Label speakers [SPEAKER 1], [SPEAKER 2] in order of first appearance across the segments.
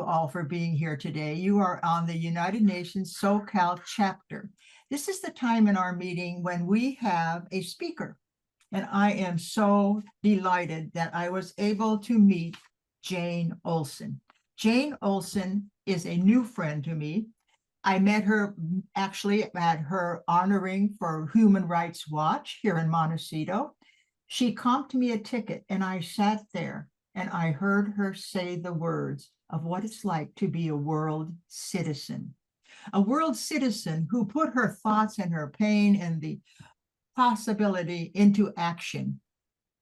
[SPEAKER 1] you all for being here today. You are on the United Nations SoCal chapter. This is the time in our meeting when we have a speaker. And I am so delighted that I was able to meet Jane Olson. Jane Olson is a new friend to me. I met her actually at her honoring for Human Rights Watch here in Montecito. She comped me a ticket and I sat there and I heard her say the words of what it's like to be a world citizen. A world citizen who put her thoughts and her pain and the possibility into action.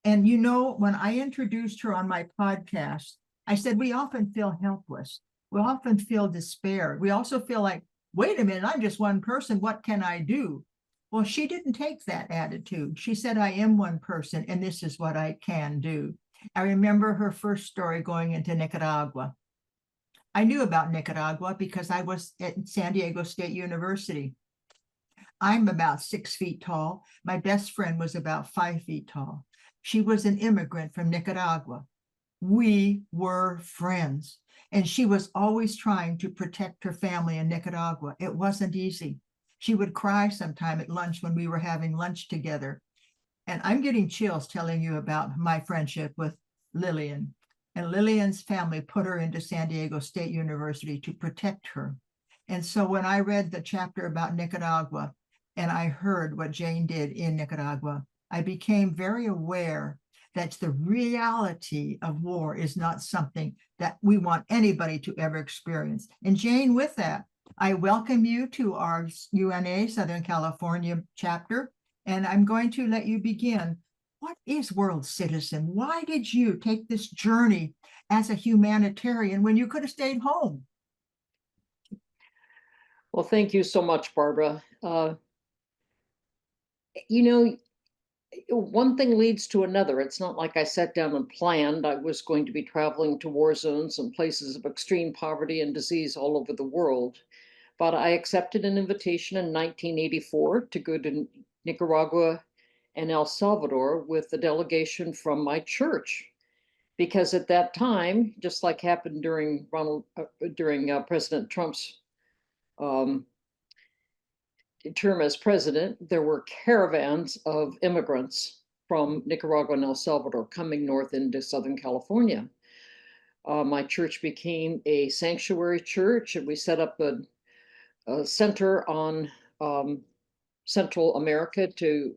[SPEAKER 1] And you know, when I introduced her on my podcast, I said, we often feel helpless. We often feel despair. We also feel like, wait a minute, I'm just one person. What can I do? Well, she didn't take that attitude. She said, I am one person, and this is what I can do. I remember her first story going into Nicaragua. I knew about Nicaragua because I was at San Diego State University. I'm about 6 feet tall. My best friend was about 5 feet tall. She was an immigrant from Nicaragua. We were friends, and she was always trying to protect her family in Nicaragua. It wasn't easy. She would cry sometime at lunch when we were having lunch together. And I'm getting chills telling you about my friendship with Lillian. And Lillian's family put her into San Diego State University to protect her. And so when I read the chapter about Nicaragua and I heard what Jane did in Nicaragua, I became very aware that the reality of war is not something that we want anybody to ever experience. And Jane, with that, I welcome you to our UNA Southern California chapter, and I'm going to let you begin. What is World Citizen? Why did you take this journey as a humanitarian when you could have stayed home?
[SPEAKER 2] Well, thank you so much, Barbara. You know, one thing leads to another. It's not like I sat down and planned I was going to be traveling to war zones and places of extreme poverty and disease all over the world. But I accepted an invitation in 1984 to go to Nicaragua and El Salvador with a delegation from my church. Because at that time, just like happened during President Trump's term as president, there were caravans of immigrants from Nicaragua and El Salvador coming north into Southern California. My church became a sanctuary church, and we set up a center on Central America to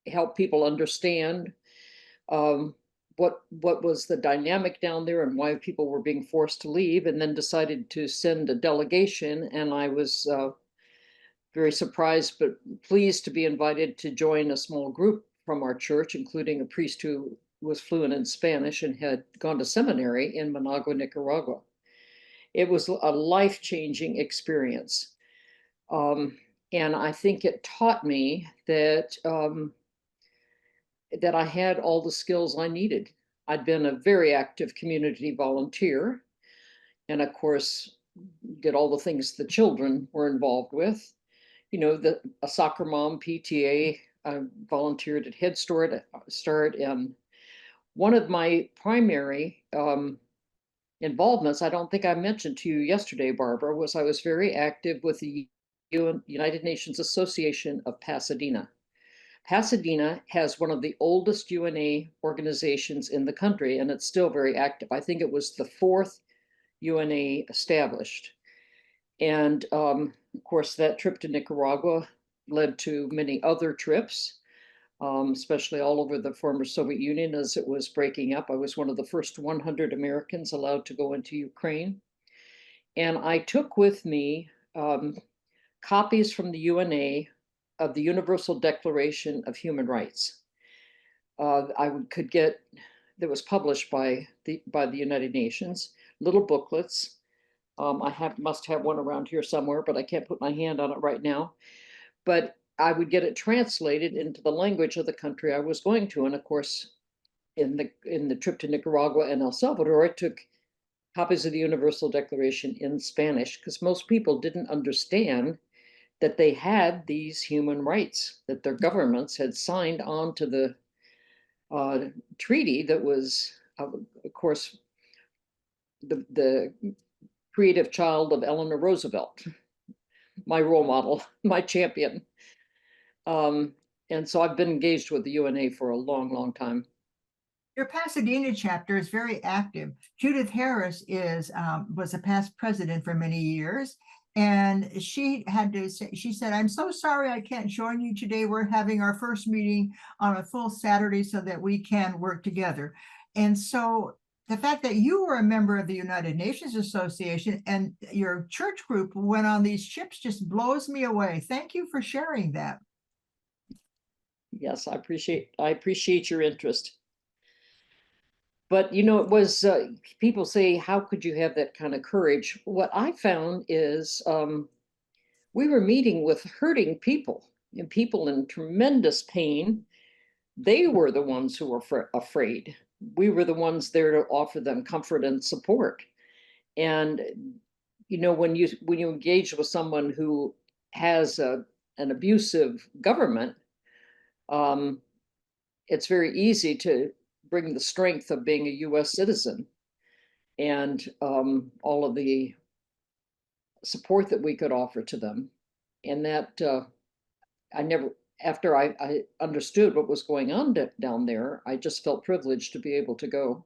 [SPEAKER 2] help people understand what was the dynamic down there and why people were being forced to leave, and then decided to send a delegation. And I was very surprised but pleased to be invited to join a small group from our church, including a priest who was fluent in Spanish and had gone to seminary in Managua, Nicaragua. It was a life-changing experience. And I think it taught me that that I had all the skills I needed. I'd been a very active community volunteer, and of course, did all the things the children were involved with. You know, a soccer mom, PTA, volunteered at Head Start, and one of my primary involvements, I don't think I mentioned to you yesterday, Barbara, was I was very active with the United Nations Association of Pasadena. Pasadena has one of the oldest UNA organizations in the country, and it's still very active. I think it was the 4th UNA established. And of course, that trip to Nicaragua led to many other trips, especially all over the former Soviet Union as it was breaking up. I was one of the first 100 Americans allowed to go into Ukraine. And I took with me copies from the UNA of the Universal Declaration of Human Rights. Could get, that was published by the United Nations, little booklets. I must have one around here somewhere, but I can't put my hand on it right now. But I would get it translated into the language of the country I was going to. And of course, in the trip to Nicaragua and El Salvador, I took copies of the Universal Declaration in Spanish, because most people didn't understand that they had these human rights, that their governments had signed on to the treaty that was, of course, the creative child of Eleanor Roosevelt, my role model, my champion. Um, and so I've been engaged with the UNA for a long, long time.
[SPEAKER 1] Your Pasadena chapter is very active. Judith Harris was a past president for many years, and she had to say, she said, "I'm so sorry I can't join you today. We're having our first meeting on a full Saturday so that we can work together." And so the fact that you were a member of the United Nations Association and your church group went on these trips just blows me away. Thank you for sharing that.
[SPEAKER 2] Yes, I appreciate your interest. But you know, it was people say, "How could you have that kind of courage?" What I found is we were meeting with hurting people and people in tremendous pain. They were the ones who were afraid. We were the ones there to offer them comfort and support. And you know, when you engage with someone who has an abusive government, um, it's very easy to bring the strength of being a U.S. citizen and all of the support that we could offer to them. And that I never, after I understood what was going on down there, I just felt privileged to be able to go.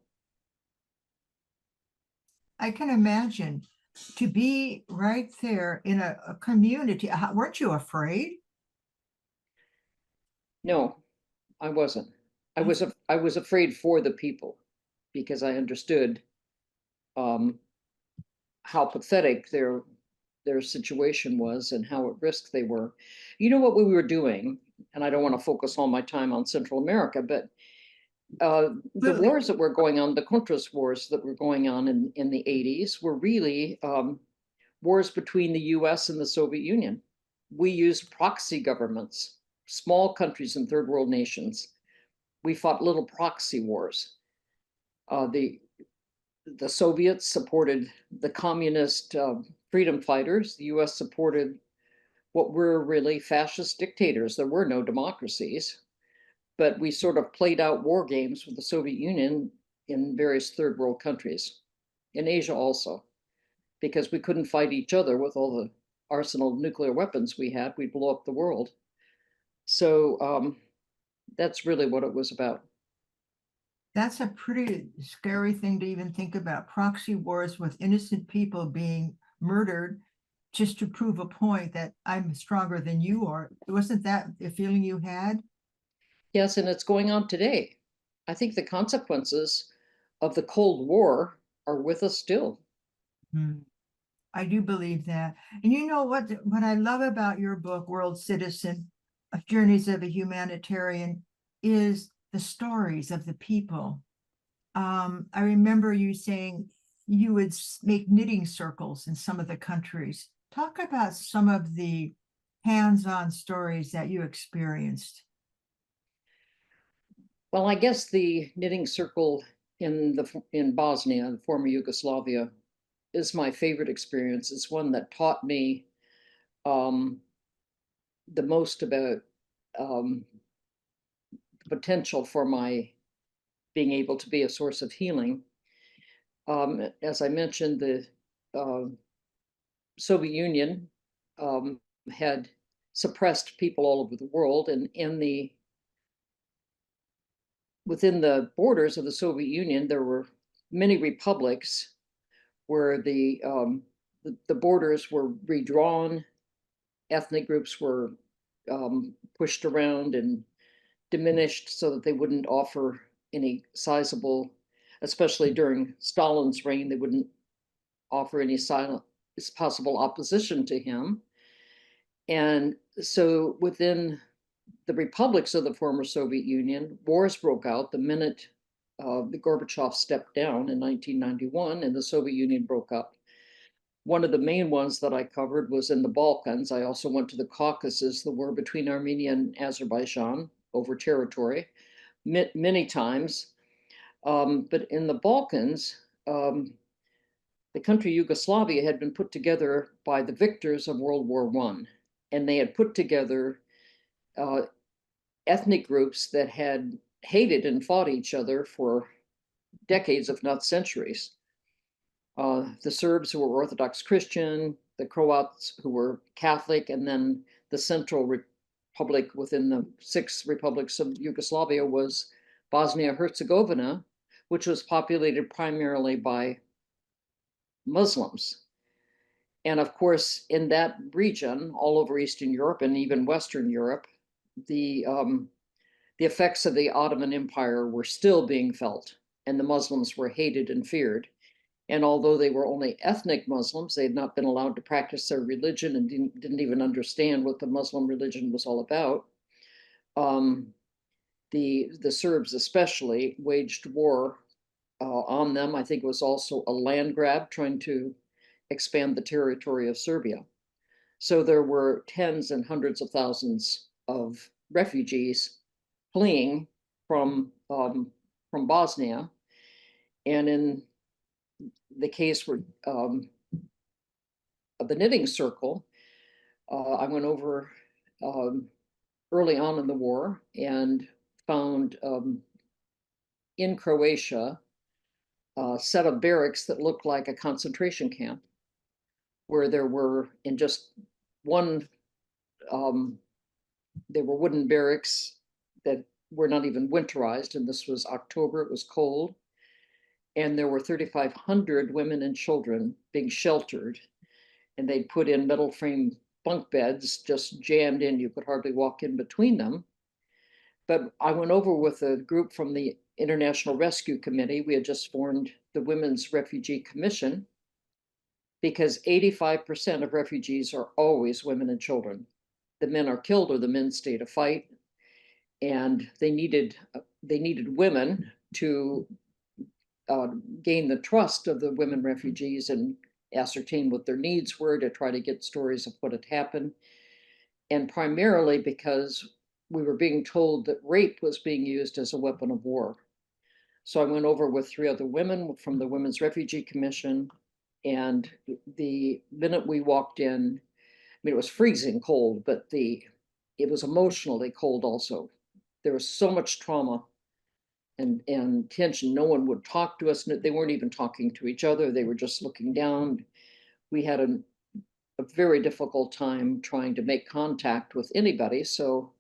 [SPEAKER 1] I can imagine to be right there in a community. Weren't you afraid?
[SPEAKER 2] No, I wasn't. I was afraid for the people because I understood um, how pathetic their situation was and how at risk they were. You know what we were doing, and I don't want to focus all my time on Central America, but the
[SPEAKER 1] Absolutely.
[SPEAKER 2] wars that were going on, the Contras wars that were going on in the 80s were really wars between the US and the Soviet Union. We used proxy governments, small countries and third world nations. We fought little proxy wars. The Soviets supported the communist freedom fighters. The US supported what were really fascist dictators. There were no democracies, but we sort of played out war games with the Soviet Union in various third world countries, in Asia also, because we couldn't fight each other with all the arsenal of nuclear weapons we had. We'd blow up the world. So that's really what it was about.
[SPEAKER 1] That's a pretty scary thing to even think about. Proxy wars with innocent people being murdered just to prove a point that I'm stronger than you are. Wasn't that the feeling you had?
[SPEAKER 2] Yes, and it's going on today. I think the consequences of the Cold War are with us still.
[SPEAKER 1] Hmm. I do believe that. And you know what I love about your book, World Citizen, of Journeys of a Humanitarian, is the stories of the people. I remember you saying you would make knitting circles in some of the countries. Talk about some of the hands-on stories that you experienced.
[SPEAKER 2] Well, I guess the knitting circle in Bosnia, the former Yugoslavia, is my favorite experience. It's one that taught me um, the most about um, the potential for my being able to be a source of healing. As I mentioned, the uh, Soviet Union um, had suppressed people all over the world, and within the borders of the Soviet Union, there were many republics where the borders were redrawn, ethnic groups were pushed around and diminished so that they wouldn't offer any sizable, especially during Stalin's reign, they wouldn't offer any silent possible opposition to him. And so within the republics of the former Soviet Union, wars broke out the minute the Gorbachev stepped down in 1991 and the Soviet Union broke up. One of the main ones that I covered was in the Balkans. I also went to the Caucasus, the war between Armenia and Azerbaijan over territory, many times. But in the Balkans, the country Yugoslavia had been put together by the victors of World War I, and they had put together uh, ethnic groups that had hated and fought each other for decades, if not centuries. the Serbs who were Orthodox Christian, the Croats who were Catholic, and then the Central Republic within the 6 republics of Yugoslavia was Bosnia-Herzegovina, which was populated primarily by Muslims. And of course, in that region, all over Eastern Europe and even Western Europe, the effects of the Ottoman Empire were still being felt, and the Muslims were hated and feared. And although they were only ethnic Muslims, they had not been allowed to practice their religion and didn't even understand what the Muslim religion was all about. The Serbs especially waged war on them. I think it was also a land grab trying to expand the territory of Serbia. So there were tens and hundreds of thousands of refugees fleeing from Bosnia. And in the case where of the knitting circle, I went over early on in the war and found in Croatia a set of barracks that looked like a concentration camp, where there were in just one, they were wooden barracks that were not even winterized, and this was October, it was cold, and there were 3,500 women and children being sheltered, and they'd put in metal frame bunk beds just jammed in. You could hardly walk in between them. But I went over with a group from the International Rescue Committee. We had just formed the Women's Refugee Commission, because 85% of refugees are always women and children. The men are killed or the men stay to fight. And they needed women to gain the trust of the women refugees and ascertain what their needs were, to try to get stories of what had happened. And primarily because we were being told that rape was being used as a weapon of war. So I went over with 3 other women from the Women's Refugee Commission, and the minute we walked in, I mean, it was freezing cold, but it was emotionally cold also. There was so much trauma and tension. No one would talk to us. They weren't even talking to each other. They were just looking down. We had a very difficult time trying to make contact with anybody. So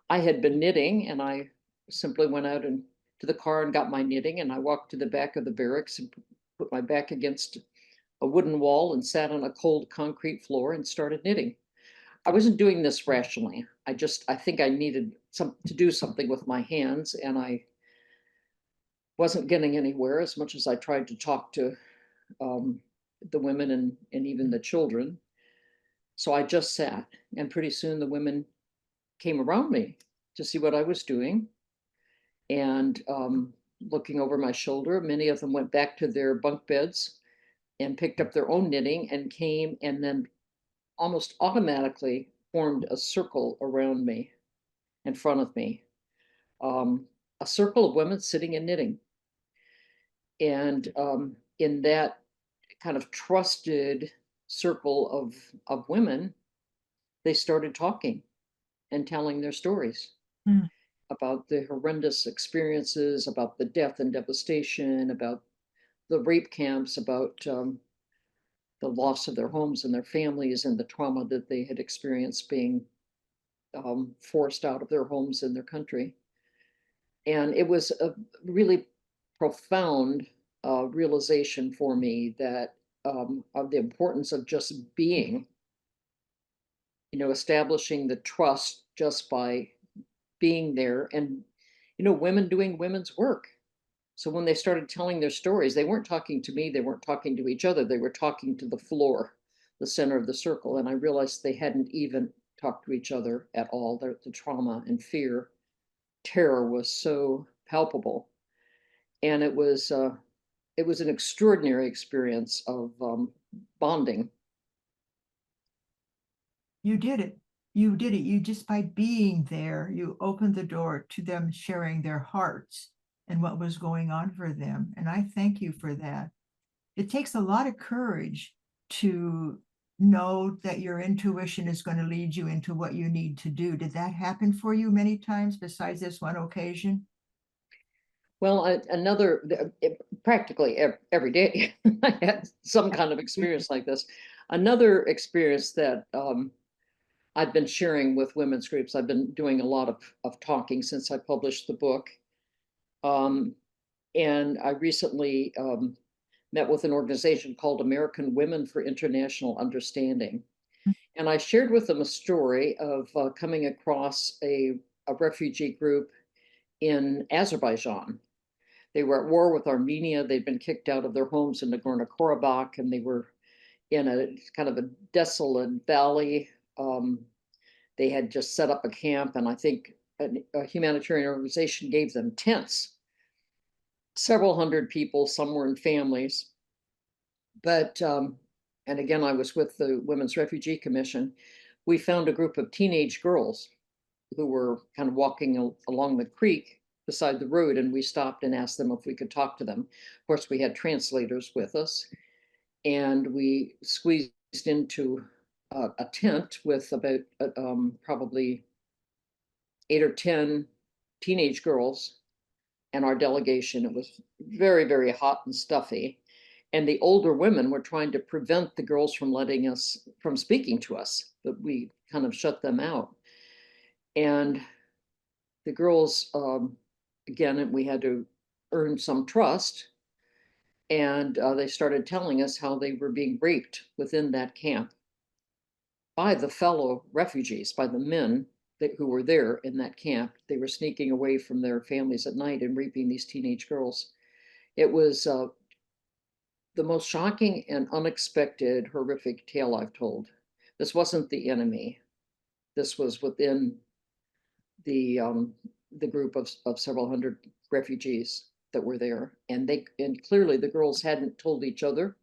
[SPEAKER 2] I had been knitting, and I simply went out and to the car and got my knitting, and I walked to the back of the barracks and put my back against a wooden wall and sat on a cold concrete floor and started knitting. I wasn't doing this rationally. I think I needed to do something with my hands, and I wasn't getting anywhere as much as I tried to talk to the women and even the children. So I just sat, and pretty soon the women came around me to see what I was doing. And looking over my shoulder, many of them went back to their bunk beds and picked up their own knitting and came and then almost automatically formed a circle around me, in front of me, a circle of women sitting and knitting. And in that kind of trusted circle of women, they started talking and telling their stories about the horrendous experiences, about the death and devastation, about the rape camps, about the loss of their homes and their families, and the trauma that they had experienced being forced out of their homes and their country. And it was a really profound realization for me that of the importance of just being, establishing the trust just by being there, and women doing women's work. So when they started telling their stories, they weren't talking to me, they weren't talking to each other, they were talking to the floor, the center of the circle. And I realized they hadn't even talked to each other at all. The trauma and fear, terror was so palpable. And it was an extraordinary experience of bonding.
[SPEAKER 1] You did it. You did it. You just by being there, you opened the door to them sharing their hearts and what was going on for them. And I thank you for that. It takes a lot of courage to know that your intuition is going to lead you into what you need to do. Did that happen for you many times besides this one occasion?
[SPEAKER 2] Well, practically every day, I had some kind of experience like this. Another experience that I've been sharing with women's groups. I've been doing a lot of talking since I published the book. Um, and I recently met with an organization called American Women for International Understanding. And I shared with them a story of coming across a refugee group in Azerbaijan. They were at war with Armenia. They'd been kicked out of their homes in Nagorno-Karabakh, and they were in a kind of a desolate valley. Um, they had just set up a camp, and I think a humanitarian organization gave them tents. Several hundred people, some were in families. But, and again, I was with the Women's Refugee Commission. We found a group of teenage girls who were kind of walking along the creek beside the road, and we stopped and asked them if we could talk to them. Of course, we had translators with us, and we squeezed into a tent with about probably 8 or 10 teenage girls and our delegation. It was very, very hot and stuffy. And the older women were trying to prevent the girls from speaking to us, but we kind of shut them out. And the girls, again, we had to earn some trust. And they started telling us how they were being raped within that camp by the fellow refugees, by the men who were there in that camp. They were sneaking away from their families at night and raping these teenage girls. It was the most shocking and unexpected, horrific tale I've told. This wasn't the enemy. This was within the group of several hundred refugees that were there, and clearly the girls hadn't told each other.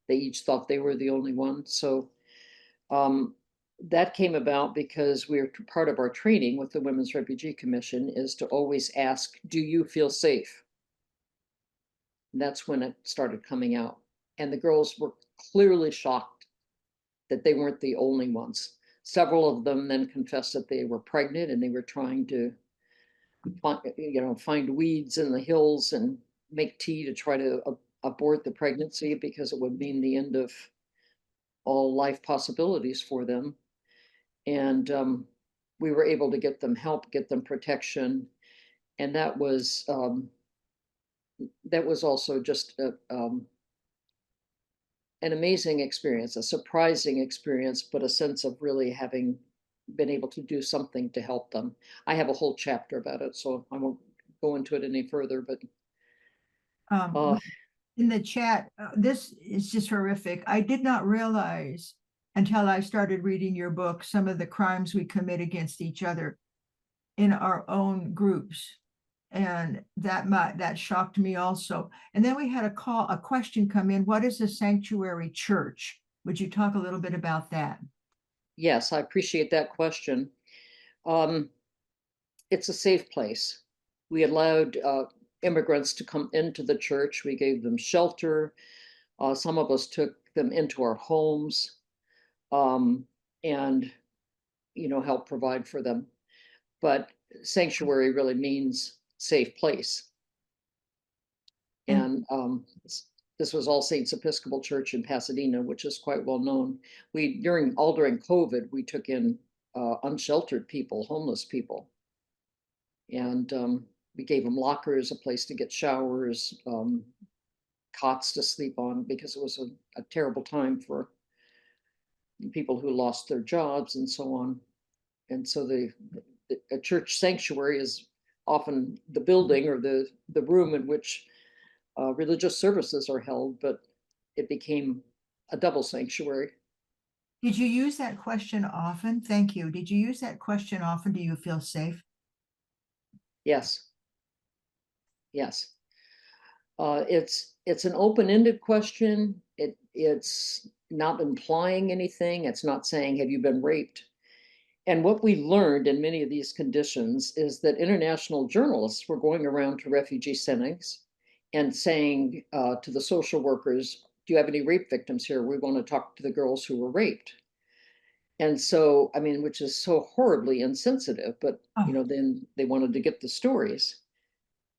[SPEAKER 2] They each thought they were the only one. So um, that came about because part of our training with the Women's Refugee Commission is to always ask, "Do you feel safe?" And that's when it started coming out, and the girls were clearly shocked that they weren't the only ones. Several of them then confessed that they were pregnant and they were trying to find weeds in the hills and make tea to try to abort the pregnancy because it would mean the end of all life possibilities for them. And we were able to get them help, get them protection, and that was also just an amazing experience, a surprising experience, but a sense of really having been able to do something to help them. I have a whole chapter about it, so I won't go into it any further, but uh,
[SPEAKER 1] In the chat, this is just horrific. I did not realize until I started reading your book some of the crimes we commit against each other in our own groups. And that shocked me also. And then we had a question come in. What is a sanctuary church? Would you talk a little bit about that?
[SPEAKER 2] yes, I appreciate that question. Um, it's a safe place. We allowed immigrants to come into the church. We gave them shelter. Some of us took them into our homes, and help provide for them. But sanctuary really means safe place.
[SPEAKER 1] And
[SPEAKER 2] And this was All Saints Episcopal Church in Pasadena, which is quite well known. During COVID, we took in unsheltered people, homeless people, and we gave them lockers, a place to get showers, cots to sleep on, because it was a terrible time for people who lost their jobs and so on. And so a church sanctuary is often the building or the room in which religious services are held, but it became a double sanctuary.
[SPEAKER 1] did you use that question often? Thank you. Did you use that question often? Do you feel safe?
[SPEAKER 2] Yes, yes. It's an open-ended question. It's not implying anything. It's not saying, "Have you been raped?" And what we learned in many of these conditions is that international journalists were going around to refugee centers and saying to the social workers, "Do you have any rape victims here? We want to talk to the girls who were raped." And so, I mean, which is so horribly insensitive, but
[SPEAKER 1] Oh,
[SPEAKER 2] then they wanted to get the stories.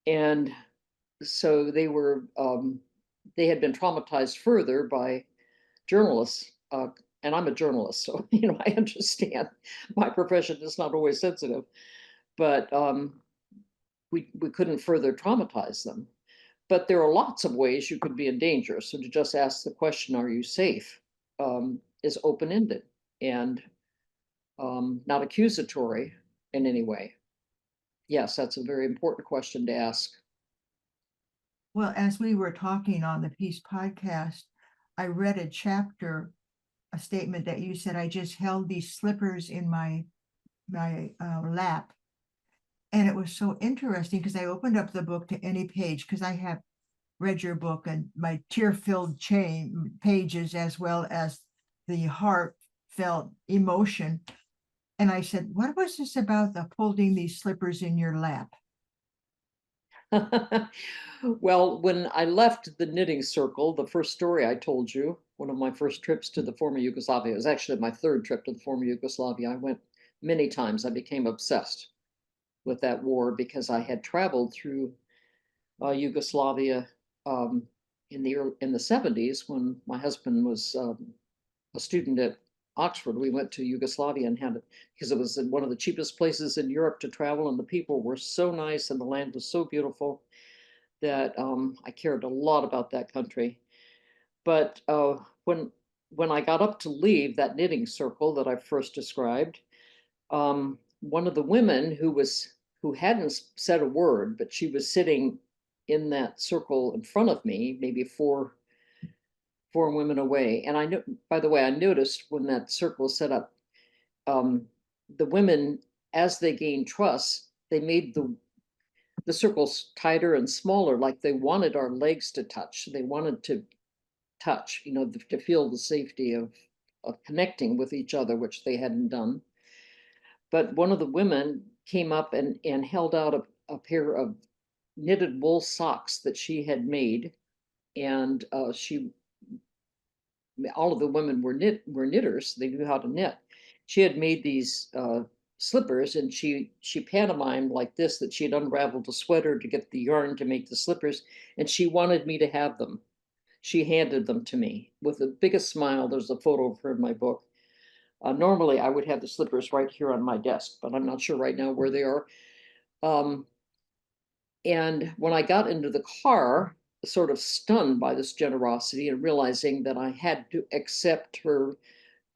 [SPEAKER 2] And so they had been traumatized further by journalists. And I'm a journalist, so I understand my profession is not always sensitive, but we couldn't further traumatize them. But there are lots of ways you could be in danger. So to just ask the question, "Are you safe?" Is open-ended and not accusatory in any way. Yes, that's a very important question to ask.
[SPEAKER 1] Well, as we were talking on the Peace podcast, I read a statement that you said, I just held these slippers in my lap. And it was so interesting because I opened up the book to any page because I have read your book and my tear-filled chain pages as well as the heartfelt emotion. And I said, what was this about the holding these slippers in your lap?
[SPEAKER 2] Well, when I left the knitting circle, the first story I told you, one of my first trips to the former Yugoslavia, it was actually my third trip to the former Yugoslavia. I went many times. I became obsessed with that war because I had traveled through Yugoslavia um, in the 70s when my husband was a student at Oxford. We went to Yugoslavia and had it because it was one of the cheapest places in Europe to travel, and the people were so nice and the land was so beautiful that I cared a lot about that country. But when I got up to leave that knitting circle that I first described, one of the women who hadn't said a word, but she was sitting in that circle in front of me, maybe four women away. And I know, by the way, I noticed when that circle was set up, um, the women, as they gained trust, they made the circles tighter and smaller, like they wanted our legs to touch. They wanted to touch, to feel the safety of connecting with each other, which they hadn't done. But one of the women came up and held out a pair of knitted wool socks that she had made, and all of the women were knitters. They knew how to knit. She had made these slippers, and she pantomimed like this that she had unraveled a sweater to get the yarn to make the slippers, and she wanted me to have them. She handed them to me with the biggest smile. There's a photo of her in my book. Normally, I would have the slippers right here on my desk, but I'm not sure right now where they are. Um, and when I got into the car, sort of stunned by this generosity and realizing that I had to accept her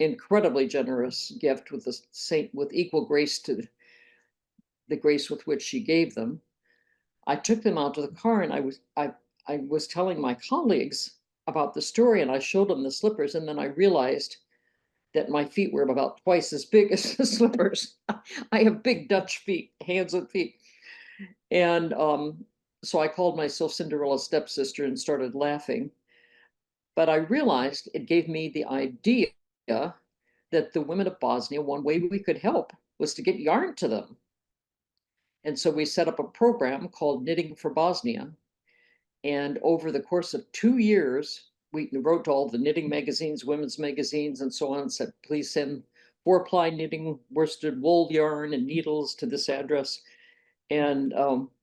[SPEAKER 2] incredibly generous gift with equal grace to the grace with which she gave them, I took them out to the car and I was telling my colleagues about the story and I showed them the slippers and then I realized that my feet were about twice as big as the slippers. I have big Dutch feet, hands and feet. And so I called myself Cinderella stepsister and started laughing. But I realized it gave me the idea that the women of Bosnia, one way we could help was to get yarn to them. And so we set up a program called Knitting for Bosnia. And over the course of 2 years, we wrote to all the knitting magazines, women's magazines, and so on, and said, please send 4-ply knitting worsted wool yarn and needles to this address. And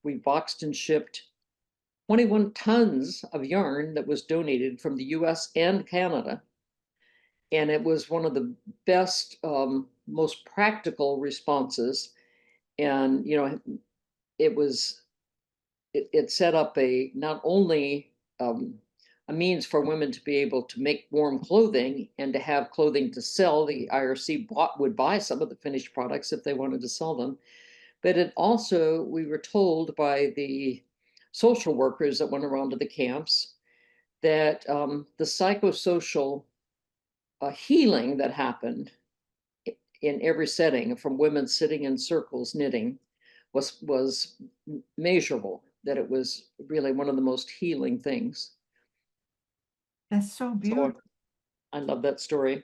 [SPEAKER 2] we boxed and shipped 21 tons of yarn that was donated from the US and Canada. And it was one of the best, most practical responses. And, it was it set up not only a means for women to be able to make warm clothing and to have clothing to sell. The IRC would buy some of the finished products if they wanted to sell them. But it also, we were told by the social workers that went around to the camps that the psychosocial healing that happened in every setting from women sitting in circles knitting was measurable, that it was really one of the most healing things.
[SPEAKER 1] That's so
[SPEAKER 2] So
[SPEAKER 1] beautiful.
[SPEAKER 2] I love that story.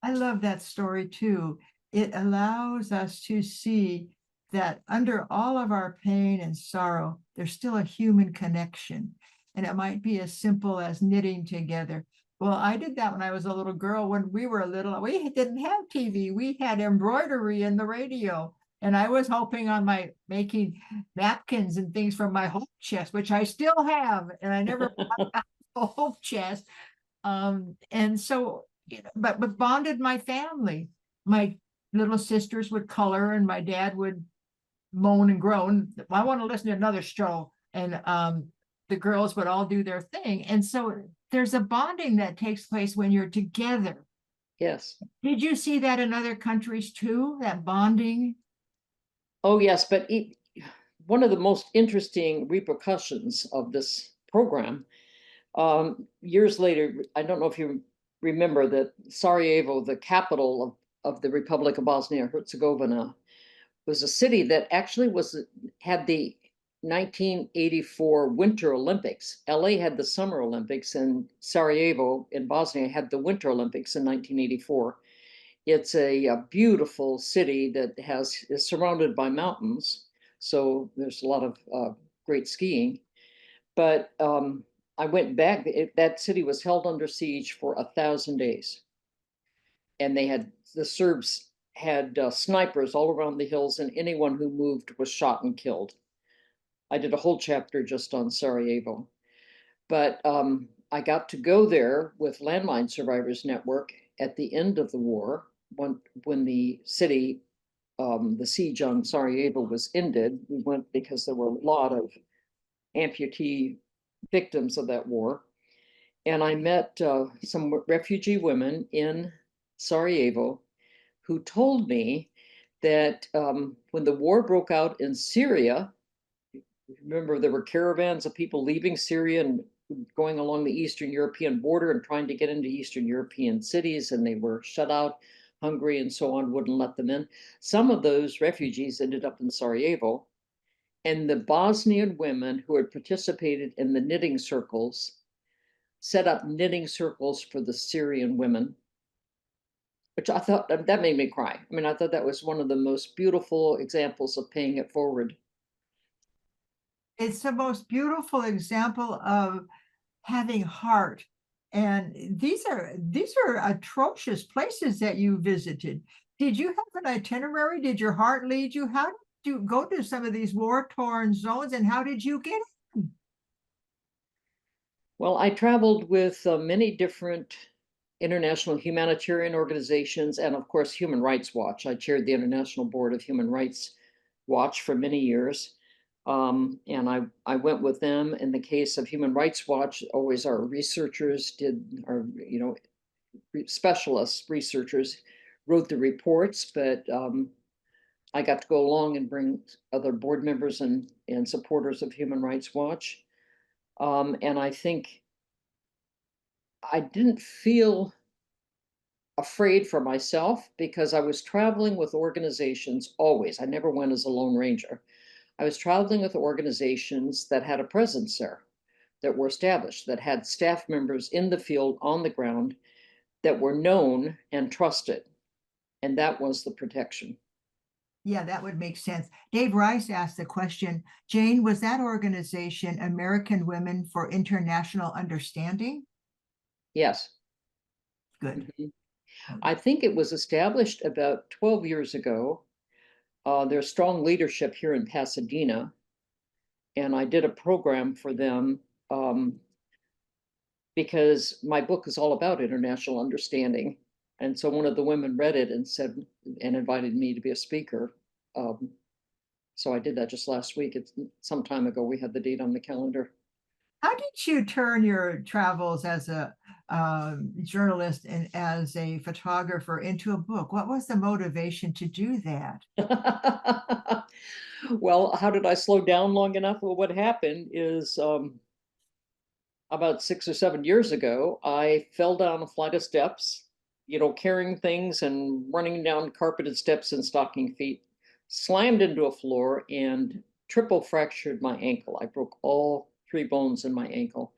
[SPEAKER 1] I love that story too. It allows us to see that under all of our pain and sorrow, there's still a human connection. And it might be as simple as knitting together. Well, I did that when I was a little girl. When we were little, we didn't have TV. We had embroidery in the radio. And I was hoping on my making napkins and things from my hope chest, which I still have, and I never bought out the hope chest. And so, but bonded my family. My little sisters would color, and my dad would moan and groan. I want to listen to another show, and the girls would all do their thing. And so there's a bonding that takes place when you're together.
[SPEAKER 2] Yes.
[SPEAKER 1] Did you see that in other countries too? That bonding?
[SPEAKER 2] Oh, yes, but one of the most interesting repercussions of this program, years later, I don't know if you remember that Sarajevo, the capital of the Republic of Bosnia Herzegovina, was a city that actually had the 1984 Winter Olympics. LA had the Summer Olympics, and Sarajevo in Bosnia had the Winter Olympics in 1984. It's a beautiful city that is surrounded by mountains, so there's a lot of great skiing. But I went back. That city was held under siege for 1,000 days, and the Serbs had snipers all around the hills, and anyone who moved was shot and killed. I did a whole chapter just on Sarajevo, but I got to go there with Landmine Survivors Network at the end of the war, when the city, the siege on Sarajevo was ended. We went because there were a lot of amputee victims of that war. And I met some refugee women in Sarajevo who told me that when the war broke out in Syria, remember there were caravans of people leaving Syria and going along the Eastern European border and trying to get into Eastern European cities, and they were shut out, Hungary and so on wouldn't let them in. Some of those refugees ended up in Sarajevo, and the Bosnian women who had participated in the knitting circles set up knitting circles for the Syrian women, which I thought that made me cry. I mean, I thought that was one of the most beautiful examples of paying it forward.
[SPEAKER 1] It's the most beautiful example of having heart. And these are atrocious places that you visited. Did you have an itinerary? Did your heart lead you? How did you go to some of these war-torn zones, and how did you get in?
[SPEAKER 2] Well, I traveled with many different international humanitarian organizations and, of course, Human Rights Watch. I chaired the International Board of Human Rights Watch for many years. And I went with them. In the case of Human Rights Watch, always our researchers specialists, researchers wrote the reports, but I got to go along and bring other board members and supporters of Human Rights Watch. And I think I didn't feel afraid for myself because I was traveling with organizations always. I never went as a lone ranger. I was traveling with organizations that had a presence there, that were established, that had staff members in the field on the ground that were known and trusted. And that was the protection.
[SPEAKER 1] Yeah, that would make sense. Dave Rice asked the question, Jane, was that organization American Women for International Understanding?
[SPEAKER 2] Yes.
[SPEAKER 1] Good.
[SPEAKER 2] Mhm. I think it was established about 12 years ago. There's strong leadership here in Pasadena, and I did a program for them because my book is all about international understanding. And so one of the women read it and said, and invited me to be a speaker. Um, so I did that just last week. It's some time ago. We had the date on the calendar.
[SPEAKER 1] How did you turn your travels as a journalist and as a photographer into a book? What was the motivation to do that?
[SPEAKER 2] Well, how did I slow down long enough? Well, what happened is about 6 or 7 years ago, I fell down a flight of steps, carrying things and running down carpeted steps in stocking feet, slammed into a floor and triple fractured my ankle. I broke all three bones in my ankle.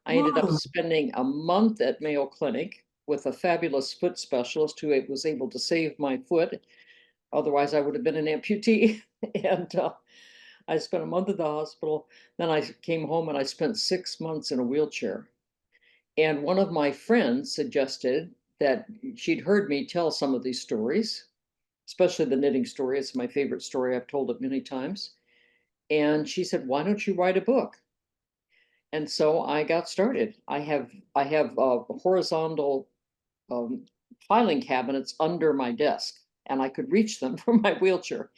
[SPEAKER 2] I ended up
[SPEAKER 1] Whoa.
[SPEAKER 2] spending a month at Mayo Clinic with a fabulous foot specialist who was able to save my foot. Otherwise, I would have been an amputee. And I spent a month at the hospital. Then I came home and I spent 6 months in a wheelchair. And one of my friends suggested that she'd heard me tell some of these stories. especially the knitting story. It's my favorite story. I've told it many times. And she said, "Why don't you write a book?" And so I got started. I have horizontal um, filing cabinets under my desk, and I could reach them from my wheelchair.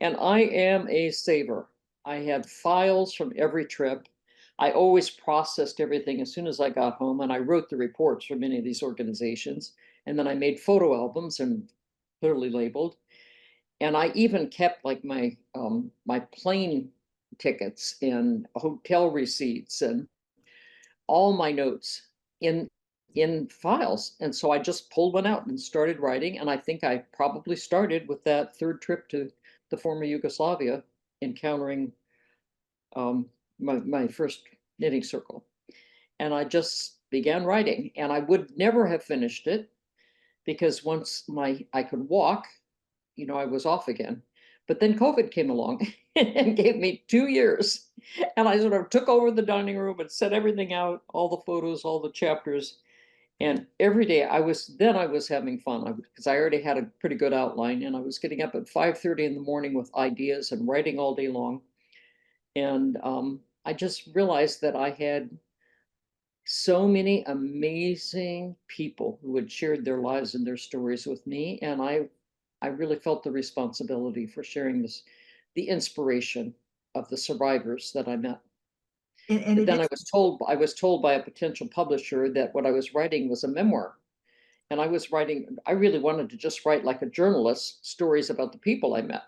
[SPEAKER 2] And I am a saver. I had files from every trip. I always processed everything as soon as I got home, and I wrote the reports for many of these organizations. And then I made photo albums and clearly labeled. And I even kept like my plane tickets and hotel receipts and all my notes in files. And so I just pulled one out and started writing. And I think I probably started with that third trip to the former Yugoslavia, encountering my first knitting circle. And I just began writing. And I would never have finished it because once I could walk, I was off again. But then COVID came along and gave me 2 years. And I sort of took over the dining room and set everything out, all the photos, all the chapters. And every day I was having fun because I already had a pretty good outline, and I was getting up at 5:30 in the morning with ideas and writing all day long. And I just realized that I had so many amazing people who had shared their lives and their stories with me. And I really felt the responsibility for sharing the inspiration of the survivors that I met.
[SPEAKER 1] And
[SPEAKER 2] But
[SPEAKER 1] it
[SPEAKER 2] then
[SPEAKER 1] is,
[SPEAKER 2] I was told by a potential publisher that what I was writing was a memoir. And I really wanted to just write like a journalist, stories about the people I met.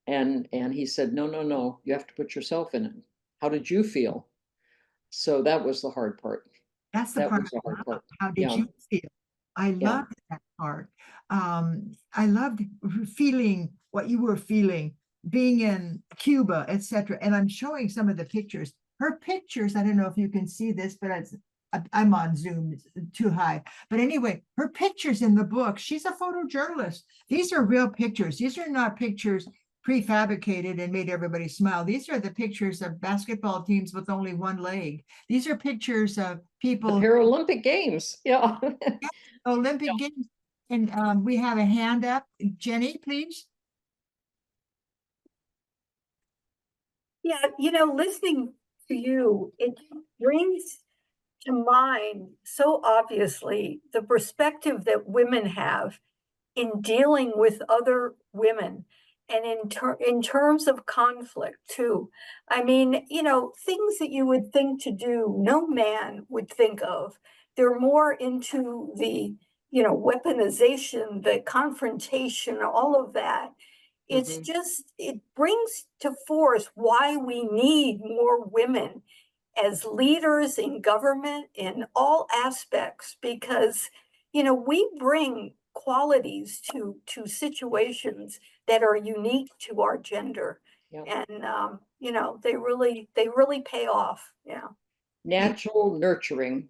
[SPEAKER 2] And he said, "No, no, no, you have to put yourself in it. How did you feel?" So that was the hard part.
[SPEAKER 1] that's the
[SPEAKER 2] That
[SPEAKER 1] part
[SPEAKER 2] was the
[SPEAKER 1] I
[SPEAKER 2] hard
[SPEAKER 1] love.
[SPEAKER 2] part.
[SPEAKER 1] How did
[SPEAKER 2] Yeah,
[SPEAKER 1] you feel? I
[SPEAKER 2] yeah.
[SPEAKER 1] loved that part. I loved feeling what you were feeling, being in Cuba, etc. And I'm showing some of the pictures. Her pictures, I don't know if you can see this, but I'm on Zoom, it's too high. But anyway, her pictures in the book, she's a photojournalist. These are real pictures. These are not pictures prefabricated and made everybody smile. These are the pictures of basketball teams with only one leg. These are pictures of
[SPEAKER 2] The
[SPEAKER 1] people,
[SPEAKER 2] Paralympic Games. Yeah.
[SPEAKER 1] Olympic Games. And we have a hand up. Jenny, please.
[SPEAKER 3] Yeah, listening to you, it brings to mind so obviously the perspective that women have in dealing with other women and in terms of conflict too. I mean, things that you would think to do, no man would think of. They're more into the, weaponization, the confrontation, all of that. It's
[SPEAKER 2] Mhm.
[SPEAKER 3] just, it brings to force why we need more women as leaders in government in all aspects, because we bring qualities to situations that are unique to our gender,
[SPEAKER 2] Yeah.
[SPEAKER 3] and they really pay off. Yeah.
[SPEAKER 2] Natural nurturing.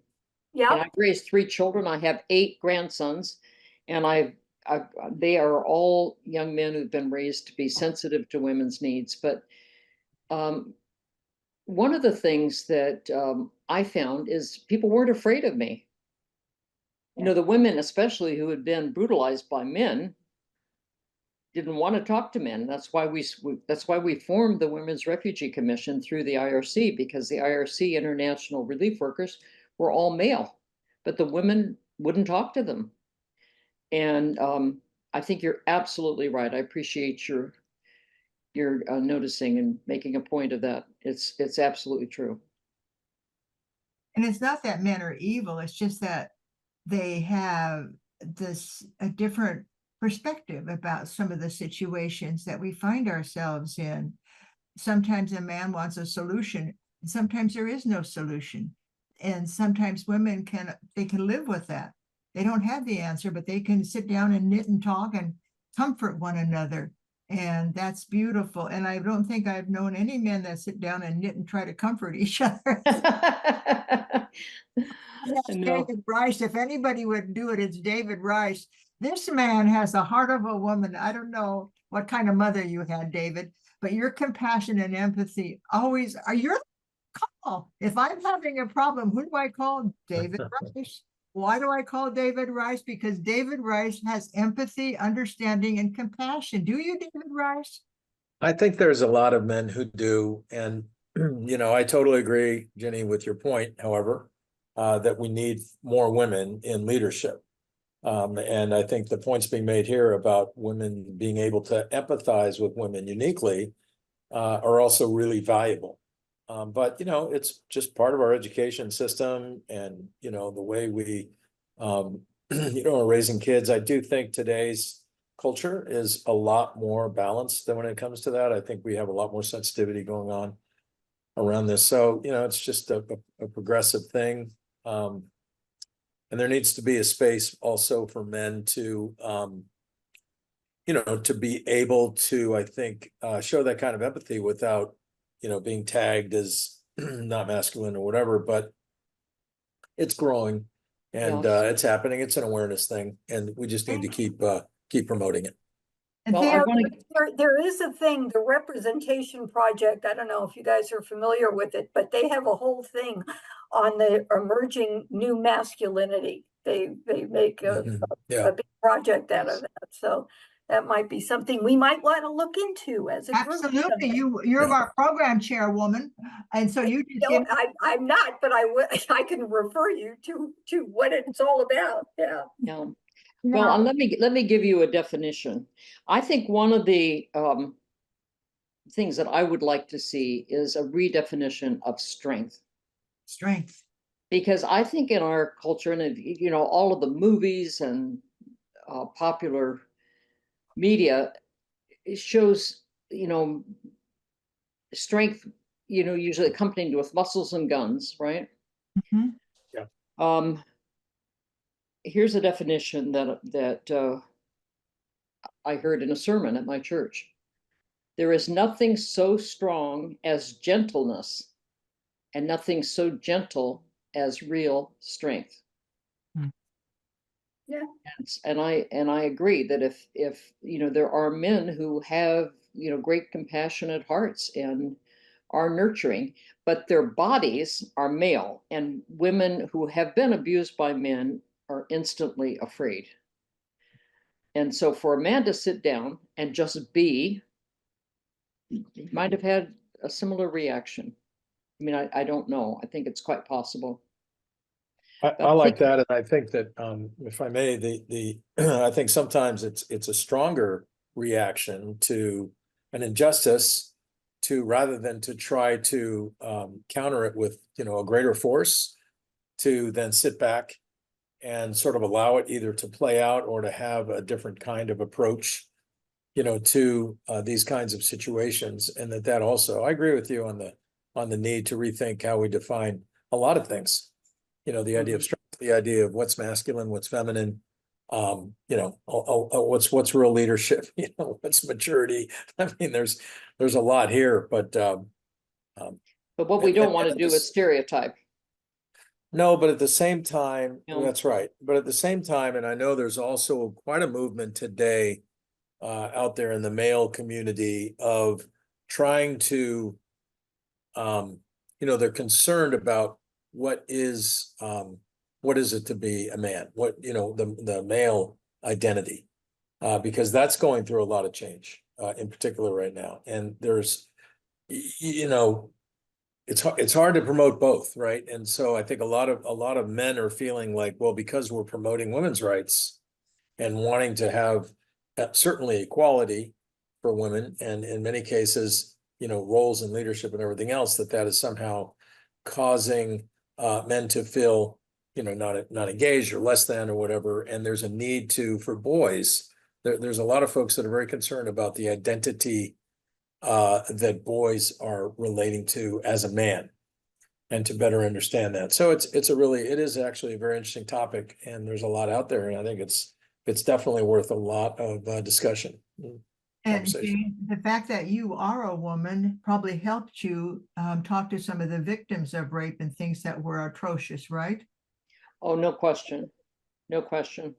[SPEAKER 2] And
[SPEAKER 3] Yep.
[SPEAKER 2] I've raised 3 children. I have 8 grandsons, and they are all young men who've been raised to be sensitive to women's needs. But um, one of the things that I found is people weren't afraid of me. The women, especially who had been brutalized by men, didn't want to talk to men. That's why we formed the Women's Refugee Commission through the IRC, because the IRC international relief workers were all male, but the women wouldn't talk to them. And I think you're absolutely right. I appreciate your noticing and making a point of that. It's absolutely true.
[SPEAKER 1] And it's not that men are evil, it's just that they have a different perspective about some of the situations that we find ourselves in. Sometimes a man wants a solution, and sometimes there is no solution. And sometimes women can live with that. They don't have the answer, but they can sit down and knit and talk and comfort one another. And that's beautiful. And I don't think I've known any men that sit down and knit and try to comfort each other. That's
[SPEAKER 2] No.
[SPEAKER 1] David Rice. If anybody would do it, it's David Rice. This man has the heart of a woman. I don't know what kind of mother you had, David, but your compassion and empathy always are your call. If I'm having a problem, who do I call? David Rice. Why do I call David Rice? Because David Rice has empathy, understanding, and compassion. Do you, David Rice?
[SPEAKER 4] I think there's a lot of men who do, and I totally agree, Jenny, with your point, however, that we need more women in leadership. And I think the points being made here about women being able to empathize with women uniquely are also really valuable. But it's just part of our education system and the way we are raising kids. I do think today's culture is a lot more balanced than when it comes to that. I think we have a lot more sensitivity going on around this. So, it's just a progressive thing. And there needs to be a space also for men to, to be able to, I think, show that kind of empathy without, being tagged as not masculine or whatever, but it's growing and it's happening. It's an awareness thing, and we just need to keep promoting it.
[SPEAKER 1] And
[SPEAKER 2] Well, I
[SPEAKER 1] Theo,
[SPEAKER 2] want to,
[SPEAKER 3] There is a thing, the Representation Project, I don't know if you guys are familiar with it, but they have a whole thing on the emerging new masculinity. They make
[SPEAKER 4] Yeah.
[SPEAKER 3] a big project out of that. So that might be something we might want to look into as a group.
[SPEAKER 1] absolutely, you're
[SPEAKER 4] Yeah.
[SPEAKER 1] our program chairwoman, and so you just give
[SPEAKER 3] I'm not, but I can refer you to what it's all about. Yeah.
[SPEAKER 2] yeah. Well,
[SPEAKER 1] now,
[SPEAKER 2] let me give you a definition. I think one of the things that I would like to see is a redefinition of strength.
[SPEAKER 1] strength.
[SPEAKER 2] Because I think in our culture, and all of the movies and popular media, it shows strength, usually accompanied with muscles and guns, right?
[SPEAKER 1] Mhm.
[SPEAKER 2] Here's a definition that I heard in a sermon at my church. There is nothing so strong as gentleness, and nothing so gentle as real strength.
[SPEAKER 3] Yeah.
[SPEAKER 2] And I agree that if there are men who have great compassionate hearts and are nurturing, but their bodies are male, and women who have been abused by men are instantly afraid. And so for a man to sit down and just be, he might have had a similar reaction. I mean, I don't know. I think it's quite possible.
[SPEAKER 4] I like that, and I think that if I may, the I think sometimes it's a stronger reaction to an injustice, to rather than to try to counter it with a greater force, to then sit back and sort of allow it either to play out or to have a different kind of approach, to these kinds of situations, and that also, I agree with you on the need to rethink how we define a lot of things. The idea of strength, the idea of what's masculine, what's feminine, what's real leadership, what's maturity. I mean, there's a lot here, but
[SPEAKER 2] what we don't want to do is stereotype.
[SPEAKER 4] no, but at the same time,
[SPEAKER 2] No.
[SPEAKER 4] that's right. But at the same time, and I know there's also quite a movement today out there in the male community of trying to, they're concerned about what is it to be a man? What, the male identity, because that's going through a lot of change, in particular right now. And there's, it's hard to promote both, right? And so I think a lot of men are feeling like, well, because we're promoting women's rights and wanting to have certainly equality for women, and in many cases, roles in leadership and everything else, that is somehow causing men to feel, not engaged or less than or whatever. And there's a need for boys. There's a lot of folks that are very concerned about the identity that boys are relating to as a man, and to better understand that. So it is actually a very interesting topic, and there's a lot out there, and I think it's definitely worth a lot of discussion.
[SPEAKER 1] And Jane, the fact that you are a woman probably helped you talk to some of the victims of rape and things that were atrocious, right?
[SPEAKER 2] Oh, no question. No question.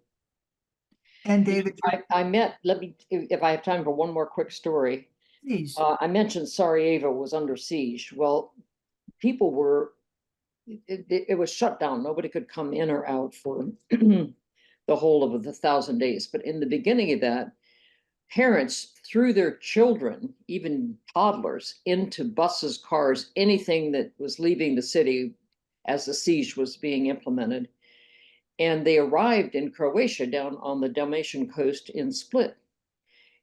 [SPEAKER 1] And David,
[SPEAKER 2] I met, if I have time for one more quick story.
[SPEAKER 1] please.
[SPEAKER 2] I mentioned Sarajevo was under siege. Well, people were it was shut down. Nobody could come in or out for the whole of the 1,000 days. But in the beginning of that, parents threw their children, even toddlers, into buses, cars, anything that was leaving the city as the siege was being implemented. And they arrived in Croatia down on the Dalmatian coast in Split.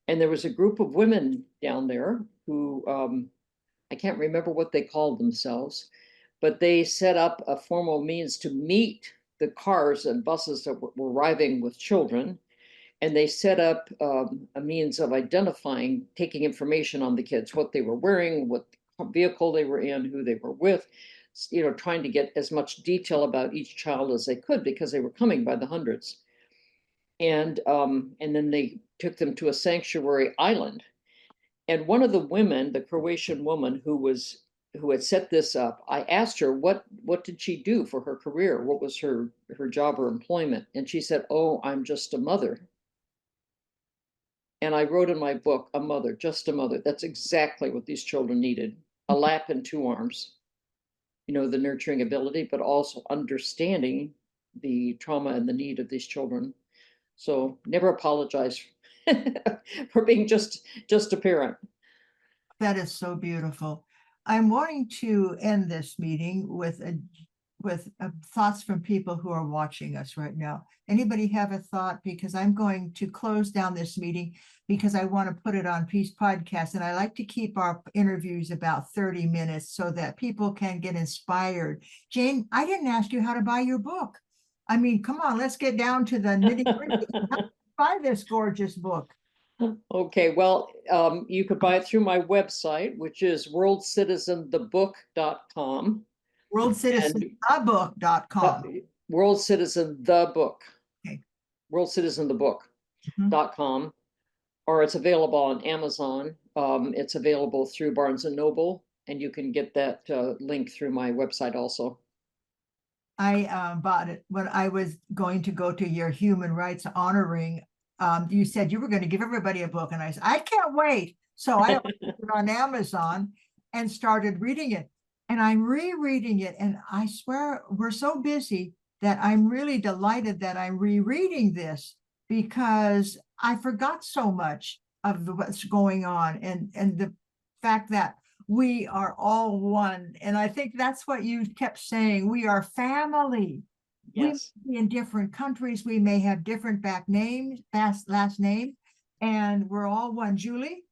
[SPEAKER 2] And there was a group of women down there who, I can't remember what they called themselves, but they set up a formal means to meet the cars and buses that were arriving with children. And they set up a means of identifying, taking information on the kids, what they were wearing, what vehicle they were in, who they were with, trying to get as much detail about each child as they could, because they were coming by the hundreds. And then they took them to a sanctuary island. And one of the women, the Croatian woman who had set this up, I asked her, what did she do for her career? What was her job or employment? And she said, "Oh, I'm just a mother." And I wrote in my book, a mother, just a mother. That's exactly what these children needed. A lap and two arms, the nurturing ability, but also understanding the trauma and the need of these children. So never apologize for being just a parent.
[SPEAKER 1] That is so beautiful. I'm wanting to end this meeting with thoughts from people who are watching us right now. Anybody have a thought? Because I'm going to close down this meeting because I want to put it on Peace Podcast. And I like to keep our interviews about 30 minutes so that people can get inspired. Jane, I didn't ask you how to buy your book. I mean, come on, let's get down to the nitty-gritty. How to buy this gorgeous book?
[SPEAKER 2] Okay, well, you could buy it through my website, which is worldcitizenthebook.com.
[SPEAKER 1] Worldcitizenthebook.com.
[SPEAKER 2] World Citizen the Book.
[SPEAKER 1] Okay.
[SPEAKER 2] Worldcitizenthebook.com. Or it's available on Amazon. It's available through Barnes and Noble, and you can get that link through my website also.
[SPEAKER 1] I bought it when I was going to go to your human rights honoring. You said you were going to give everybody a book, and I said, I can't wait. So I put it on Amazon and started reading it. And I'm rereading it. And I swear we're so busy that I'm really delighted that I'm rereading this, because I forgot so much of what's going on, and the fact that we are all one. And I think that's what you kept saying. We are family.
[SPEAKER 2] Yes.
[SPEAKER 1] We may be in different countries. We may have different last names, and we're all one. Julie?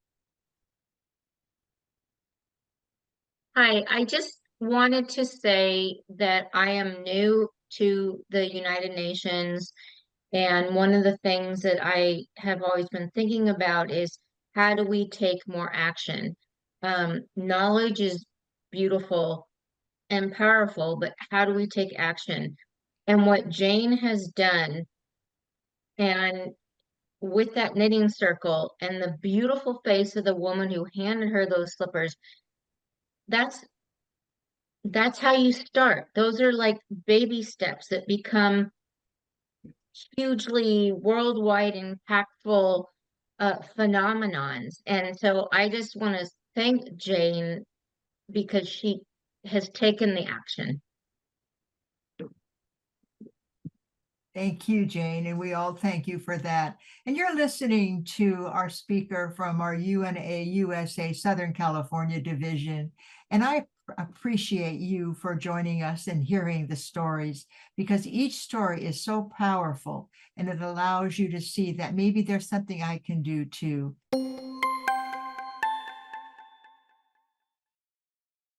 [SPEAKER 5] Hi, I just wanted to say that I am new to the United Nations, and one of the things that I have always been thinking about is how do we take more action? Knowledge is beautiful and powerful, but how do we take action? And what Jane has done, and with that knitting circle and the beautiful face of the woman who handed her those slippers, that's how you start. Those are like baby steps that become hugely worldwide impactful phenomenons. And so I just want to thank Jane because she has taken the action.
[SPEAKER 1] Thank you, Jane, and we all thank you for that. And you're listening to our speaker from our UNA USA Southern California division. And I appreciate you for joining us and hearing the stories, because each story is so powerful and it allows you to see that maybe there's something I can do too.